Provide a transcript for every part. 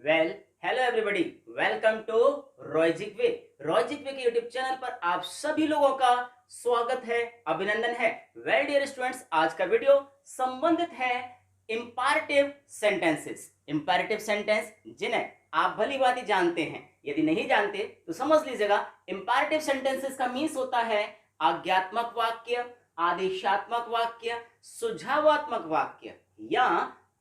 Well hello everybody, welcome to रॉयजिक way. रॉयजिक way के यूट्यूब चैनल पर आप सभी लोगों का स्वागत है, अभिनंदन है। वेल डियर स्टूडेंट्स, आज का वीडियो संबंधित है इंपैरेटिव सेंटेंसेस। इंपैरेटिव सेंटेंस जिन्हें आप भली भांति जानते हैं, यदि नहीं जानते तो समझ लीजिएगा। इंपैरेटिव सेंटेंसेस का मीन्स होता है आज्ञात्मक वाक्य, आदेशात्मक वाक्य, सुझावात्मक वाक्य या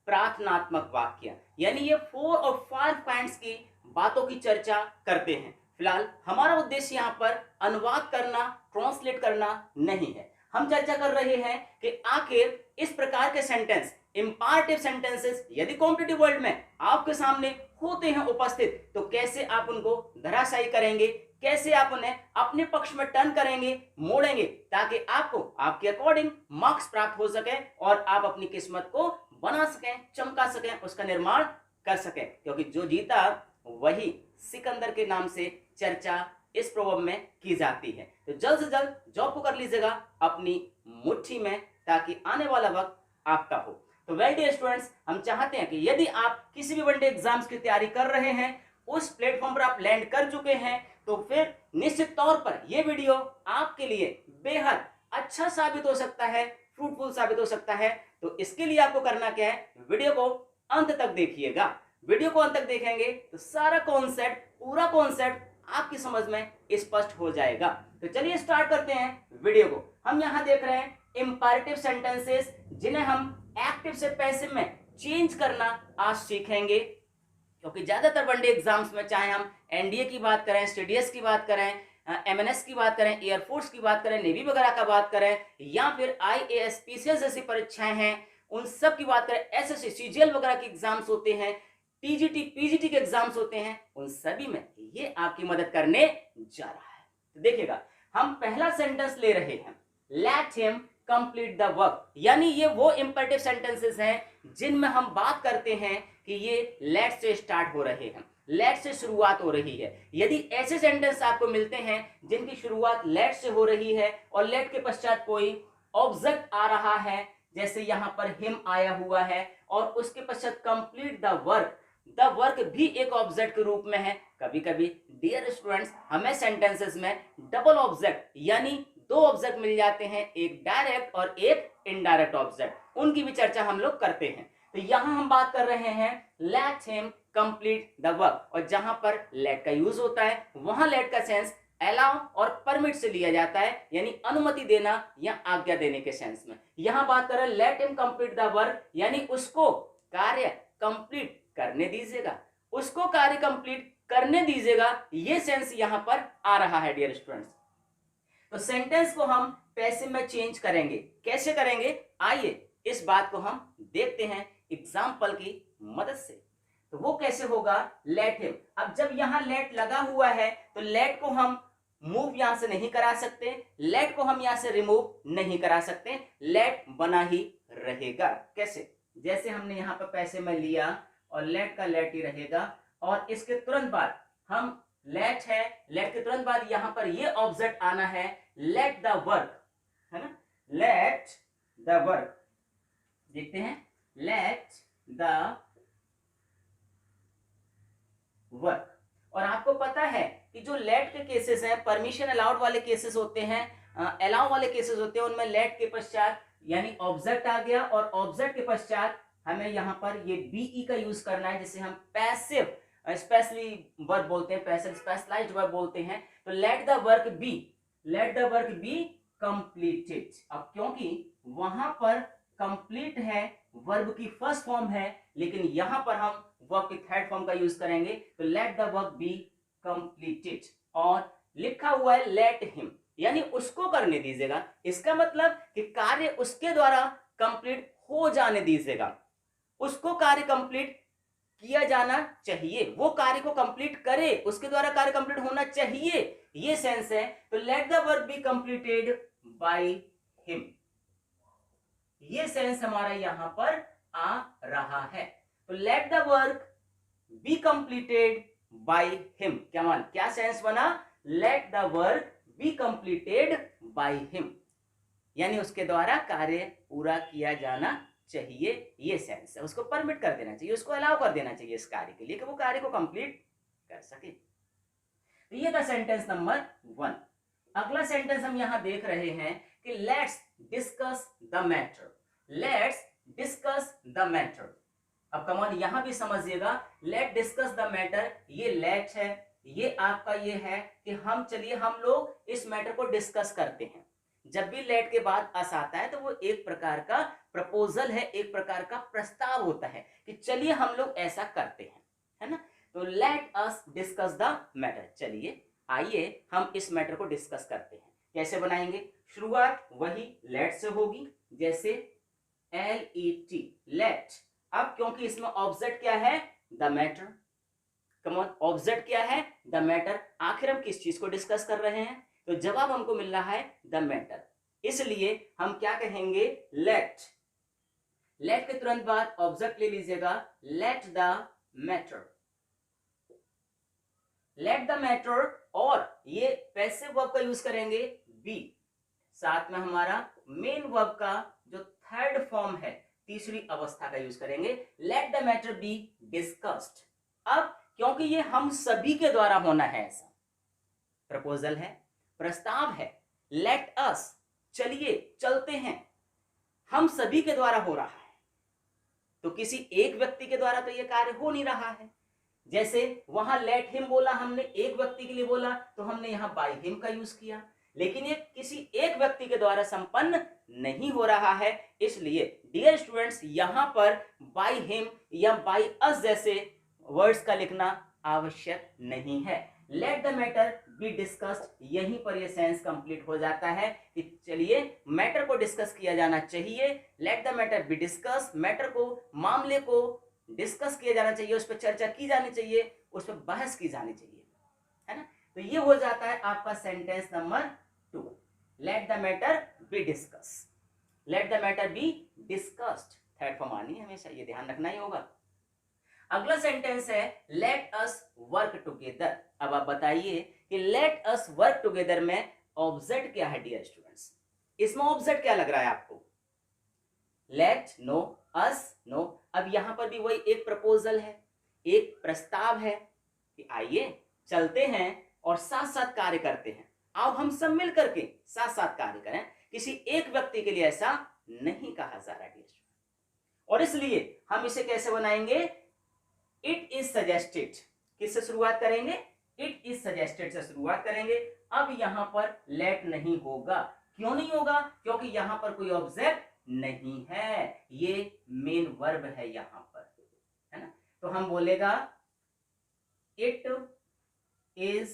प्रार्थनात्मक वाक्य। यानी ये 4 और 5 पॉइंट्स की बातों की चर्चा करते हैं। फिलहाल हमारा उद्देश्य यहाँ पर अनुवाद करना, ट्रांसलेट करना नहीं है। हम चर्चा कर रहे हैं कि आखिर इस प्रकार के सेंटेंस, इंपैरेटिव सेंटेंसेस, यदि कॉम्पिटिटिव वर्ल्ड में आपके सामने होते हैं उपस्थित, तो कैसे आप उनको धराशायी करेंगे, कैसे आप उन्हें अपने पक्ष में टर्न करेंगे, मोड़ेंगे, ताकि आपको आपके अकॉर्डिंग मार्क्स प्राप्त हो सके और आप अपनी किस्मत को बना सकें, चमका सकें, उसका निर्माण कर सकें। क्योंकि जो जीता वही सिकंदर के नाम से चर्चा इस प्रोवर्ब में की जाती है। तो जल्द से जल्द जॉब को कर लीजिएगा अपनी मुट्ठी में, ताकि आने वाला वक्त आपका हो। तो वेल डियर स्टूडेंट्स, हम चाहते हैं कि यदि आप किसी भी वनडे एग्जाम्स की तैयारी कर रहे हैं, उस प्लेटफॉर्म पर आप लैंड कर चुके हैं, तो फिर निश्चित तौर पर यह वीडियो आपके लिए बेहद अच्छा साबित हो सकता है, फ्रूटफुल साबित हो सकता है। तो इसके लिए आपको करना क्या है, वीडियो को अंत तक देखिएगा। वीडियो को अंत तक देखेंगे तो सारा कॉन्सेप्ट, पूरा कॉन्सेप्ट आपकी समझ में स्पष्ट हो जाएगा। तो चलिए स्टार्ट करते हैं वीडियो को। हम यहां देख रहे हैं इंपैरेटिव सेंटेंसेस, जिन्हें हम एक्टिव से पैसिव में चेंज करना आज सीखेंगे। क्योंकि ज्यादातर वनडे एग्जाम्स में, चाहे हम एनडीए की बात करें, स्टीडीएस की बात करें, एमएनएस की बात करें, एयरफोर्स की बात करें, नेवी वगैरह का बात करें, या फिर आईएएस पीसीएस जैसी परीक्षाएं हैं, उन सब की बात करें, एसएससी सीजीएल वगैरह के एग्जाम्स होते हैं, टीजीटी पीजीटी के एग्जाम्स होते हैं, उन सभी में ये आपकी मदद करने जा रहा है। तो देखिएगा, हम पहला सेंटेंस ले रहे हैं, let him complete the work. यानी ये वो इंपैरेटिव सेंटेंसेस हैं जिनमें हम बात करते हैं कि ये लेट से स्टार्ट हो रहे हैं, लेट से शुरुआत हो रही है। यदि ऐसे सेंटेंस आपको मिलते हैं जिनकी शुरुआत लेट से हो रही है और लेट के पश्चात कोई ऑब्जेक्ट आ रहा है, जैसे यहां पर हिम आया हुआ है और उसके पश्चात complete the work, the work भी एक ऑब्जेक्ट के रूप में है। कभी कभी डियर स्टूडेंट्स, हमें सेंटेंसेस में डबल ऑब्जेक्ट यानी 2 ऑब्जेक्ट मिल जाते हैं, एक डायरेक्ट और एक इनडायरेक्ट ऑब्जेक्ट, उनकी भी चर्चा हम लोग करते हैं। तो यहां हम बात कर रहे हैं let him complete the work, और जहां पर लेट का यूज होता है वहां लेट का सेंस अलाउ और परमिट से लिया जाता है, यानी अनुमति देना या आज्ञा देने के सेंस में। यहां बात कर रहे हैं let him complete the work, यानी उसको कार्य कंप्लीट करने दीजिएगा, उसको कार्य कंप्लीट करने दीजिएगा, ये सेंस यहां पर आ रहा है डियर स्टूडेंट्स। तो सेंटेंस को हम पैसिव में चेंज करेंगे, कैसे करेंगे, आइए इस बात को हम देखते हैं एग्जाम्पल की मदद से। तो वो कैसे होगा, लेट हिम। अब जब यहां लेट लगा हुआ है तो लेट को हम मूव यहां से नहीं करा सकते, लेट को हम यहां से रिमूव नहीं करा सकते, लेट बना ही रहेगा। कैसे, जैसे हमने यहां पर पैसे में लिया और लेट का लेट ही रहेगा, और इसके तुरंत बाद हम लेट है, लेट के तुरंत बाद यहां पर ये ऑब्जेक्ट आना है, लेट द वर्क, है ना, लेट द वर्क। देखते हैं, लेट द वर्क। और आपको पता है कि जो लेट के केसेस हैं, परमिशन अलाउड वाले केसेस होते हैं, अलाउ वाले केसेस होते हैं, उनमें लेट के पश्चात यानी ऑब्जेक्ट आ गया और ऑब्जेक्ट के पश्चात हमें यहां पर ये बीई का यूज करना है, जिसे हम पैसिव स्पेशली वर्ब बोलते हैं, पैसिव स्पेशलाइज्ड वर्ब बोलते हैं। तो let the work be, let the work be completed. अब क्योंकि वहां पर कंप्लीट है, वर्ब की फर्स्ट फॉर्म है, लेकिन यहां पर हम वर्ब की थर्ड फॉर्म का यूज करेंगे, तो let the work be completed, और लिखा हुआ है लेट हिम, यानी उसको करने दीजिएगा। इसका मतलब कि कार्य उसके द्वारा कंप्लीट हो जाने दीजिएगा, उसको कार्य कंप्लीट किया जाना चाहिए, वो कार्य को कंप्लीट करे, उसके द्वारा कार्य कंप्लीट होना चाहिए, ये सेंस है। तो let the work be completed by him, ये सेंस हमारा यहां पर आ रहा है। तो let the work be completed by him, क्या सेंस बना, late the work be completed by him, यानी उसके द्वारा कार्य पूरा किया जाना चाहिए, ये सेंस है, उसको परमिट कर देना चाहिए, उसको अलाउ कर देना चाहिए इस कार्य के लिए कि वो कार्य को कंप्लीट कर सके। तो ये था सेंटेंस नंबर 1। अगला सेंटेंस हम यहां देख रहे हैं कि let's discuss the matter. Let's discuss the matter. अब कमॉन यहां भी समझिएगा, लेट डिस्कस द मैटर, ये लेट है, ये आपका ये है कि हम चलिए हम लोग इस मैटर को डिस्कस करते हैं। जब भी लेट के बाद अस आता है तो वो एक प्रकार का प्रपोजल है, एक प्रकार का प्रस्ताव होता है कि चलिए हम लोग ऐसा करते हैं, है ना। तो let us discuss the matter, चलिए आइए हम इस मैटर को डिस्कस करते हैं। कैसे बनाएंगे? शुरुआत वही लेट से होगी, जैसे LET, लेट। अब क्योंकि इसमें ऑब्जेक्ट क्या है? The matter. कमॉन, ऑब्जेक्ट क्या है? The matter. आखिर हम किस चीज को डिस्कस कर रहे हैं? तो जवाब हमको मिल रहा है द मैटर, इसलिए हम क्या कहेंगे? लेट। लेट के तुरंत बाद ऑब्जेक्ट ले लीजिएगा, let the matter. Let the matter, और ये पैसिव वर्ब का यूज करेंगे बी, साथ में हमारा मेन वर्ब का जो थर्ड फॉर्म है, तीसरी अवस्था का यूज करेंगे, let the matter be discussed. अब क्योंकि ये हम सभी के द्वारा होना है, ऐसा प्रपोजल है, प्रस्ताव है, लेट अस, चलिए चलते हैं, हम सभी के द्वारा हो रहा है, तो किसी एक व्यक्ति के द्वारा तो ये कार्य हो नहीं रहा है। जैसे वहां लेट हिम बोला, हमने एक व्यक्ति के लिए बोला, तो हमने यहां बाय हिम का यूज किया, लेकिन ये किसी एक व्यक्ति के द्वारा संपन्न नहीं हो रहा है, इसलिए डियर स्टूडेंट्स यहां पर बाय हिम या बाय अस जैसे वर्ड्स का लिखना आवश्यक नहीं है। Let the matter be discussed, यहीं पर यह सेंस कंप्लीट हो जाता है कि चलिए मैटर को डिस्कस किया जाना चाहिए। Let the matter be discuss, matter को, मामले को डिस्कस किया जाना चाहिए, उस पर चर्चा की जानी चाहिए, उस पर बहस की जानी चाहिए, है ना। तो ये हो जाता है आपका sentence number 2, let the matter be discuss. Let the matter be discussed, third form आनी है हमेशा, ये ध्यान रखना ही होगा। अगला सेंटेंस है लेट अस वर्क टुगेदर। अब आप बताइए कि लेट अस वर्क टुगेदर में ऑब्जेक्ट क्या है डियर स्टूडेंट्स? इसमें ऑब्जेक्ट क्या लग रहा है आपको? लेट, नो, अस, नो। अब यहां पर भी वही एक प्रपोजल है, एक प्रस्ताव है कि आइए चलते हैं और साथ साथ कार्य करते हैं, आओ हम सब मिल करके साथ साथ कार्य करें। किसी एक व्यक्ति के लिए ऐसा नहीं कहा जा रहा डियर स्टूडेंट, और इसलिए हम इसे कैसे बनाएंगे? It is suggested. किससे शुरुआत करेंगे? इट इज सजेस्टेड से शुरुआत करेंगे। अब यहां पर लेट नहीं होगा, क्यों नहीं होगा? क्योंकि यहां पर कोई ऑब्जेक्ट नहीं है, ये मेन वर्ब है यहां पर, है ना। तो हम बोलेगा it is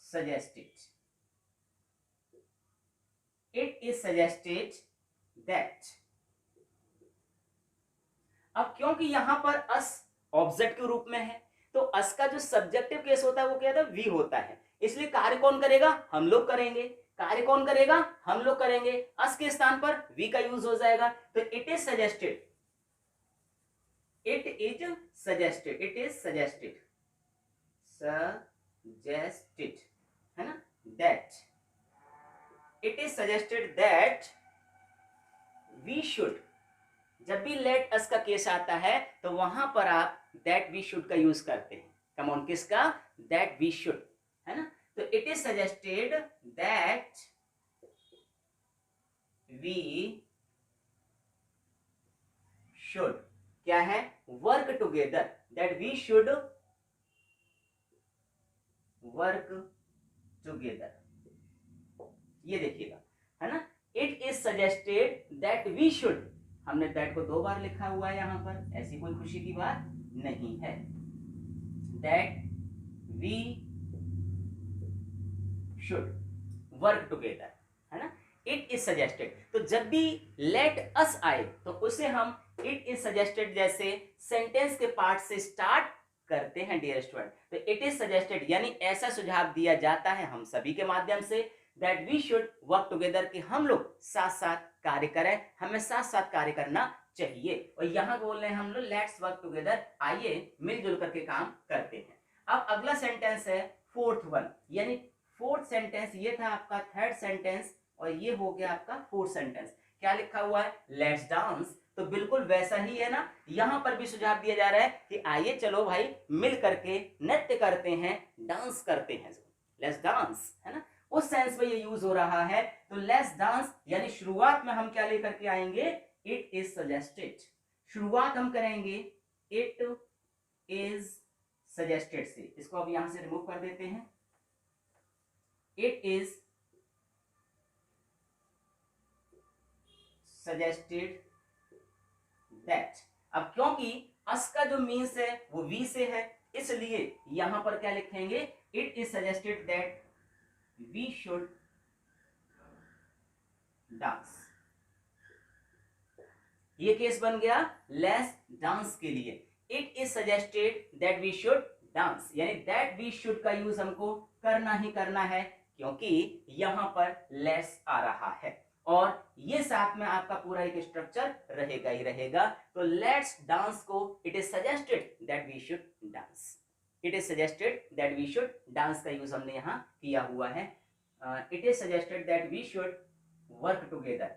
suggested, it is suggested that. अब क्योंकि यहां पर अस ऑब्जेक्ट के रूप में है, तो अस का जो सब्जेक्टिव केस होता है वो क्या होता है? वी होता है, इसलिए कार्य कौन करेगा? हम लोग करेंगे। कार्य कौन करेगा? हम लोग करेंगे। अस के स्थान पर वी का यूज हो जाएगा, तो it is suggested, it is suggested, it is suggested, suggested, है ना, that, it is suggested that we should. जब भी लेट अस का केस आता है तो वहां पर आप दैट वी शुड का यूज करते हैं। कम ऑन, किसका? दैट वी शुड, है ना। तो it is suggested that we should, क्या है? Work together, that we should work together, ये देखिएगा, है ना। It is suggested that we should, हमने दैट को 2 बार लिखा हुआ है यहां पर, ऐसी कोई खुशी की बात नहीं है। That we should work together, है ना। इट इज सजेस्टेड, तो जब भी लेट अस आए तो उसे हम इट इज सजेस्टेड जैसे सेंटेंस के पार्ट से स्टार्ट करते हैं डियर स्टूडेंट। तो इट इज सजेस्टेड यानी ऐसा सुझाव दिया जाता है हम सभी के माध्यम से that we should work together, कि हम लोग साथ साथ कार्य करें, हमें साथ साथ कार्य करना चाहिए। और यहां बोल रहे हैं हम लोग लेट्स वर्क टुगेदर, आइए मिलजुल करके काम करते हैं। अब अगला सेंटेंस है फोर्थ वन, यानी फोर्थ सेंटेंस ये था आपका थर्ड सेंटेंस और ये हो गया आपका फोर्थ सेंटेंस। क्या लिखा हुआ है? Let's dance. तो बिल्कुल वैसा ही है ना, यहां पर भी सुझाव दिया जा रहा है कि आइए चलो भाई मिल करके नृत्य करते हैं, डांस करते हैं, लेट्स डांस, है ना, उस सेंस में ये यूज हो रहा है। तो लेट्स डांस यानी शुरुआत में हम क्या लेकर के आएंगे, इट इज सजेस्टेड, शुरुआत हम करेंगे इट इज सजेस्टेड से, इसको अब यहां से रिमूव कर देते हैं, इट इज सजेस्टेड दैट। अब क्योंकि अस का जो मीन्स है वो वी से है, इसलिए यहां पर क्या लिखेंगे, it is suggested that we should dance. ये केस बन गया लेट्स डांस के लिए, it is suggested that we should dance, यानी दैट वी शुड का यूज हमको करना ही करना है, क्योंकि यहां पर लेट्स आ रहा है और ये साथ में आपका पूरा एक स्ट्रक्चर रहेगा ही रहेगा। तो लेट्स डांस को it is suggested that we should dance, it is suggested that we should dance का यूज हमने यहां किया हुआ है। It is suggested that we should work together,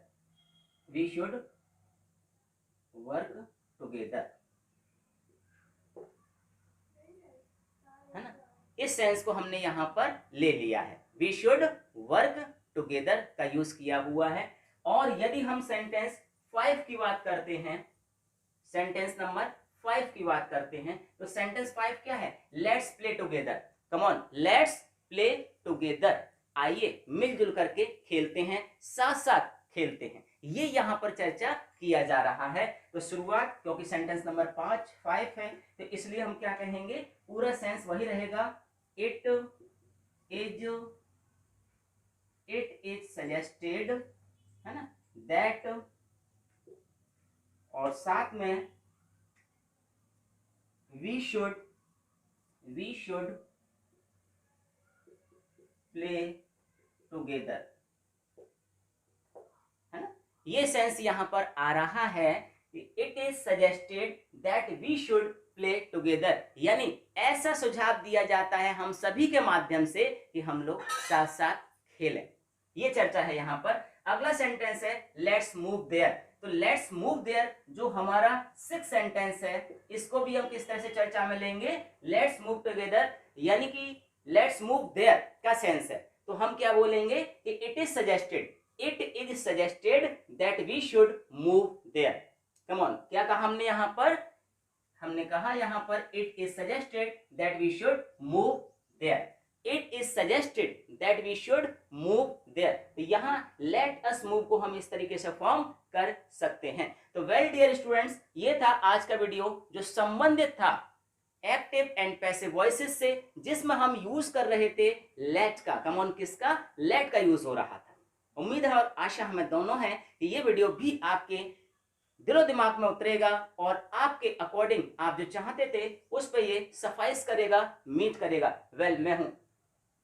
we should work together, है ना, इस सेंस को हमने यहां पर ले लिया है, वी शुड वर्क टुगेदर का यूज किया हुआ है। और यदि हम सेंटेंस 5 की बात करते हैं, सेंटेंस नंबर 5 की बात करते हैं, तो सेंटेंस 5 क्या है, let's play together, come on let's play together, आइए मिलजुल करके खेलते हैं, साथ साथ खेलते हैं, ये यहां पर चर्चा किया जा रहा है। तो शुरुआत क्योंकि सेंटेंस नंबर 5 है, तो इसलिए हम क्या कहेंगे, पूरा सेंस वही रहेगा, इट इज सजेस्टेड, है ना, दैट, और साथ में वी शुड प्ले टुगेदर, है ना, ये सेंस यहां पर आ रहा है कि it is suggested that we should play together, यानी ऐसा सुझाव दिया जाता है हम सभी के माध्यम से कि हम लोग साथ साथ खेलें, ये चर्चा है यहां पर। अगला सेंटेंस है लेट्स मूव देयर, तो लेट्स मूव देयर जो हमारा 6 सेंटेंस है, इसको भी हम किस तरह से चर्चा में लेंगे, लेट्स मूव टुगेदर, यानी कि लेट्स मूव देयर का सेंस है, तो हम क्या बोलेंगे कि it is suggested that we should move there, come on, क्या कहा हमने यहां पर, हमने कहा यहां पर it is suggested that we should move there, it is suggested that we should move there, तो यहां लेट अस मूव को हम इस तरीके से फॉर्म कर सकते हैं। तो वेल डियर स्टूडेंट्स, ये था आज का वीडियो जो संबंधित था एक्टिव एंड पैसिव वॉइसेस से, जिसमें हम यूज कर रहे थे लेट का, कम ऑन किसका, लेट का यूज हो रहा था। उम्मीद है और आशा हमें दोनों है कि ये वीडियो भी आपके दिलो दिमाग में उतरेगा और आपके अकॉर्डिंग आप जो चाहते थे उस पर ये सफाइस करेगा, मीट करेगा। वेल, मैं हूं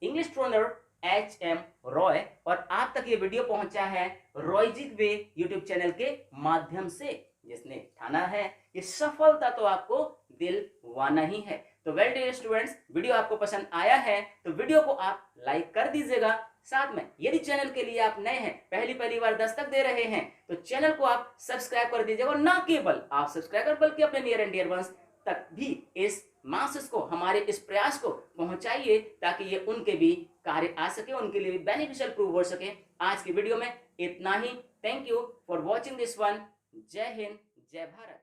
इंग्लिश ट्रेनर HM रॉय और आप तक ये वीडियो पहुंचा है रॉयजिक वे यूट्यूब चैनल के माध्यम से, जिसने ठाना है कि सफलता तो आपको दिलवाना ही है। तो वेल डियर स्टूडेंट्स, वीडियो आपको पसंद आया है तो वीडियो को आप लाइक कर दीजिएगा, साथ में यदि चैनल के लिए आप नए हैं, पहली बार दस्तक दे रहे हैं, तो चैनल को आप सब्सक्राइब कर दीजिएगा, और ना केवल आप सब्सक्राइब कर बल्कि अपने नियर एंड डियर वंस तक भी इस मासेस को, हमारे इस प्रयास को पहुंचाइए, ताकि ये उनके भी कार्य आ सके, उनके लिए भी बेनिफिशियल प्रूव हो सके। आज की वीडियो में इतना ही। Thank you for watching this one. जय हिंद, जय भारत।